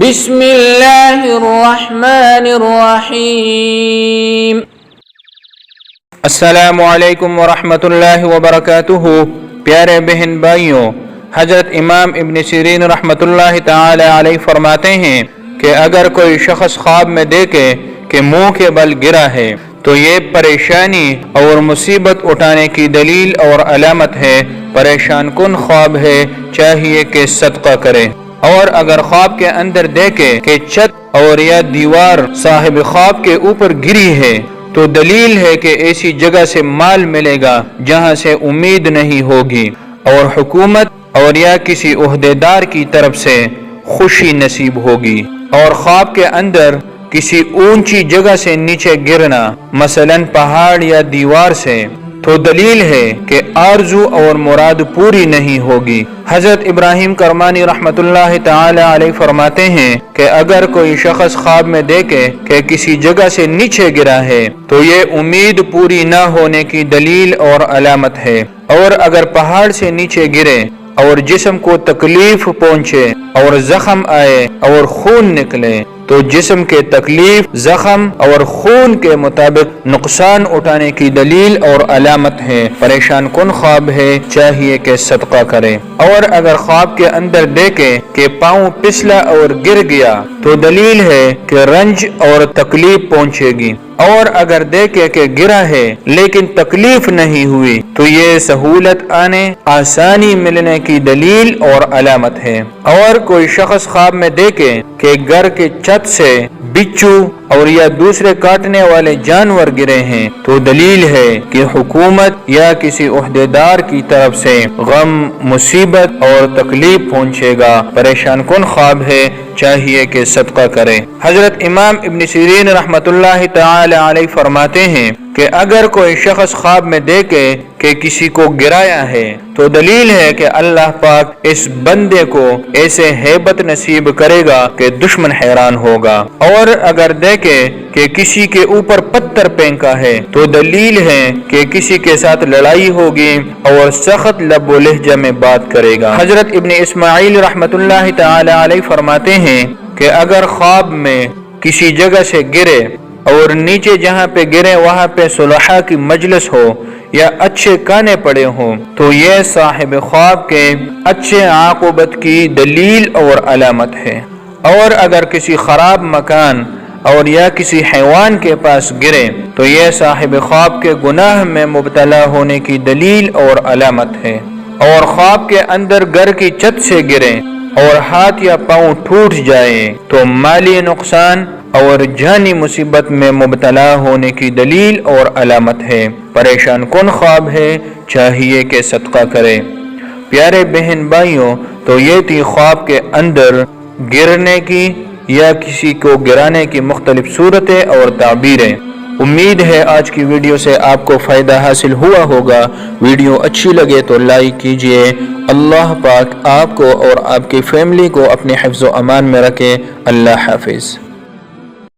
بسم اللہ الرحمن الرحیم۔ السلام علیکم ورحمۃ اللہ وبرکاتہ۔ پیارے بہن بھائیوں، حضرت امام ابن سیرین رحمۃ اللہ تعالی علیہ فرماتے ہیں کہ اگر کوئی شخص خواب میں دیکھے کہ منہ کے بل گرا ہے تو یہ پریشانی اور مصیبت اٹھانے کی دلیل اور علامت ہے، پریشان کن خواب ہے، چاہیے کہ صدقہ کرے۔ اور اگر خواب کے اندر دیکھے کہ چھت اور یا دیوار صاحب خواب کے اوپر گری ہے تو دلیل ہے کہ ایسی جگہ سے مال ملے گا جہاں سے امید نہیں ہوگی، اور حکومت اور یا کسی عہدیدار کی طرف سے خوشی نصیب ہوگی۔ اور خواب کے اندر کسی اونچی جگہ سے نیچے گرنا، مثلا پہاڑ یا دیوار سے، تو دلیل ہے کہ آرزو اور مراد پوری نہیں ہوگی۔ حضرت ابراہیم کرمانی رحمۃ اللہ تعالی علیہ فرماتے ہیں کہ اگر کوئی شخص خواب میں دیکھے کہ کسی جگہ سے نیچے گرا ہے تو یہ امید پوری نہ ہونے کی دلیل اور علامت ہے، اور اگر پہاڑ سے نیچے گرے اور جسم کو تکلیف پہنچے اور زخم آئے اور خون نکلے تو جسم کے تکلیف، زخم اور خون کے مطابق نقصان اٹھانے کی دلیل اور علامت ہے، پریشان کن خواب ہے، چاہیے کہ صدقہ کرے۔ اور اگر خواب کے اندر دیکھے کہ پاؤں پسلا اور گر گیا تو دلیل ہے کہ رنج اور تکلیف پہنچے گی۔ اور اگر دیکھے کہ گرا ہے لیکن تکلیف نہیں ہوئی تو یہ سہولت آنے، آسانی ملنے کی دلیل اور علامت ہے۔ اور کوئی شخص خواب میں دیکھے کہ گھر کے چھت سے بچھو اور یا دوسرے کاٹنے والے جانور گرے ہیں تو دلیل ہے کہ حکومت یا کسی عہدیدار کی طرف سے غم، مصیبت اور تکلیف پہنچے گا، پریشان کن خواب ہے، چاہیے کہ صدقہ کرے۔ حضرت امام ابن سیرین رحمۃ اللہ تعالی علیہ فرماتے ہیں کہ اگر کوئی شخص خواب میں دیکھے کہ کسی کو گرایا ہے تو دلیل ہے کہ اللہ پاک اس بندے کو ایسے ہیبت نصیب کرے گا کہ دشمن حیران ہوگا۔ اور اگر دیکھے کہ کسی کے اوپر پتھر پھینکا ہے تو دلیل ہے کہ کسی کے ساتھ لڑائی ہوگی اور سخت لب و لہجہ میں بات کرے گا۔ حضرت ابن اسماعیل رحمۃ اللہ تعالی علیہ فرماتے ہیں کہ اگر خواب میں کسی جگہ سے گرے اور نیچے جہاں پہ گرے وہاں پہ صلحاء کی مجلس ہو یا اچھے کانے پڑے ہوں تو یہ صاحب خواب کے اچھے عاقبت کی دلیل اور علامت ہے۔ اور اگر کسی خراب مکان اور یا کسی حیوان کے پاس گرے تو یہ صاحب خواب کے گناہ میں مبتلا ہونے کی دلیل اور علامت ہے۔ اور خواب کے اندر گھر کی چھت سے گرے اور ہاتھ یا پاؤں ٹوٹ جائے تو مالی نقصان اور جانی مصیبت میں مبتلا ہونے کی دلیل اور علامت ہے، پریشان کن خواب ہے، چاہیے کہ صدقہ کرے۔ پیارے بہن بھائیوں، تو یہ تھی خواب کے اندر گرنے کی یا کسی کو گرانے کی مختلف صورتیں اور تعبیریں۔ امید ہے آج کی ویڈیو سے آپ کو فائدہ حاصل ہوا ہوگا۔ ویڈیو اچھی لگے تو لائک کیجئے۔ اللہ پاک آپ کو اور آپ کی فیملی کو اپنے حفظ و امان میں رکھے۔ اللہ حافظ۔